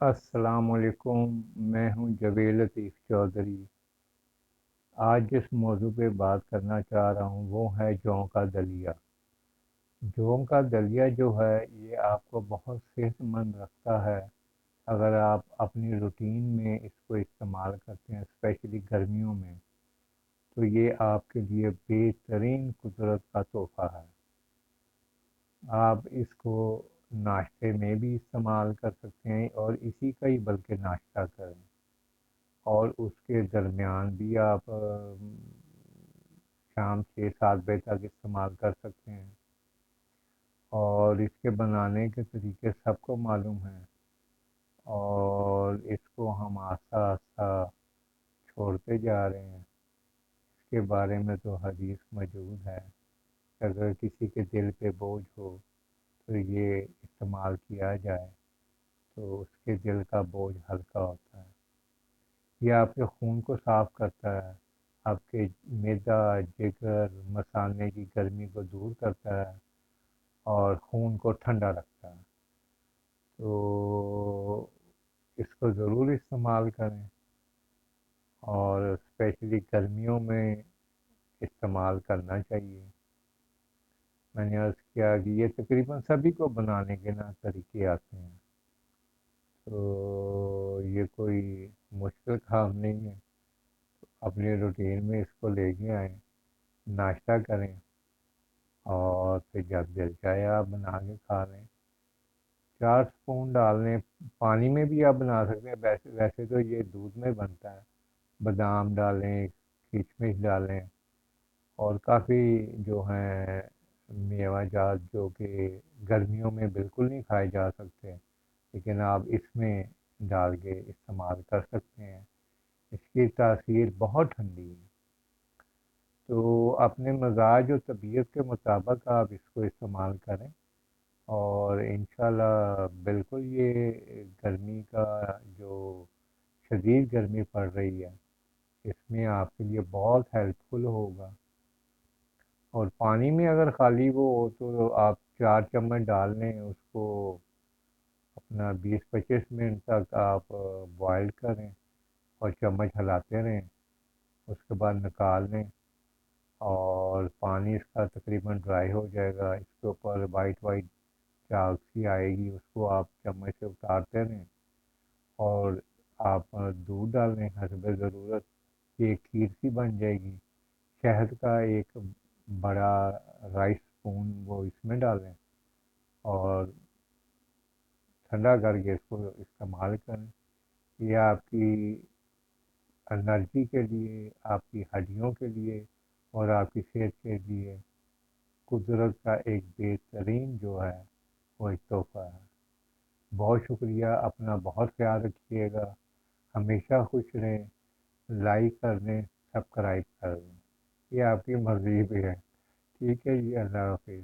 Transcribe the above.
السلام علیکم، میں ہوں جویل لطیف چودھری۔ آج جس موضوع پہ بات کرنا چاہ رہا ہوں وہ ہے جوں کا دلیا۔ جوں کا دلیا جو ہے یہ آپ کو بہت صحت مند رکھتا ہے اگر آپ اپنی روٹین میں اس کو استعمال کرتے ہیں، اسپیشلی گرمیوں میں، تو یہ آپ کے لیے بہترین قدرت کا تحفہ ہے۔ آپ اس کو ناشتے میں بھی استعمال کر سکتے ہیں اور اسی کا ہی بلکہ ناشتہ کریں، اور اس کے درمیان بھی آپ شام 6-7 بجے تک استعمال کر سکتے ہیں، اور اس کے بنانے کے طریقے سب کو معلوم ہیں، اور اس کو ہم آہستہ آہستہ چھوڑتے جا رہے ہیں۔ اس کے بارے میں تو حدیث موجود ہے کہ اگر کسی کے دل پہ بوجھ ہو تو یہ استعمال کیا جائے تو اس کے دل کا بوجھ ہلکا ہوتا ہے۔ یہ آپ کے خون کو صاف کرتا ہے، آپ کے معدہ، جگر، مثانے کی گرمی کو دور کرتا ہے اور خون کو ٹھنڈا رکھتا ہے۔ تو اس کو ضرور استعمال کریں، اور اسپیشلی گرمیوں میں استعمال کرنا چاہیے۔ میں نے عرض کیا کہ یہ تقریباً سبھی کو بنانے کے نا طریقے آتے ہیں، تو یہ کوئی مشکل کام نہیں ہے۔ اپنے روٹین میں اس کو لے کے آئیں، ناشتہ کریں، اور پھر جب دل چاہے آپ بنا کے کھا لیں۔ 4 اسپون ڈالنے، پانی میں بھی آپ بنا سکتے ہیں، ویسے تو یہ دودھ میں بنتا ہے۔ بادام ڈالیں، کشمش ڈالیں، اور کافی جو ہیں میوہ جات جو کہ گرمیوں میں بالکل نہیں کھائے جا سکتے، لیکن آپ اس میں ڈال کے استعمال کر سکتے ہیں۔ اس کی تاثیر بہت ٹھنڈی ہے، تو اپنے مزاج و طبیعت کے مطابق آپ اس کو استعمال کریں، اور انشاءاللہ بالکل یہ گرمی کا جو شدید گرمی پڑ رہی ہے اس میں آپ کے لیے بہت ہیلپ فل ہوگا۔ اور پانی میں اگر خالی وہ ہو تو آپ 4 چمچ ڈال لیں، اس کو اپنا 20-25 منٹ تک آپ بوائل کریں اور چمچ ہلاتے رہیں، اس کے بعد نکال لیں، اور پانی اس کا تقریباً ڈرائی ہو جائے گا۔ اس کے اوپر وائٹ وائٹ چاک سی آئے گی، اس کو آپ چمچ سے اتارتے رہیں، اور آپ دودھ ڈال دیں حسب ضرورت، یہ ایک کھیر سی بن جائے گی۔ شہد کا ایک بڑا رائس اسپون وہ اس میں ڈالیں، اور ٹھنڈا کر کے اس کو استعمال کریں۔ یہ آپ کی انرجی کے لیے، آپ کی ہڈیوں کے لیے، اور آپ کی صحت کے لیے قدرت کا ایک بہترین جو ہے وہ ایک تحفہ ہے۔ بہت شکریہ، اپنا بہت خیال رکھیے گا، ہمیشہ خوش رہیں، لائک کر دیں، سبسکرائب کر دیں، یہ آپ کی مرضی بھی ہے۔ ٹھیک ہے جی، اللہ حافظ۔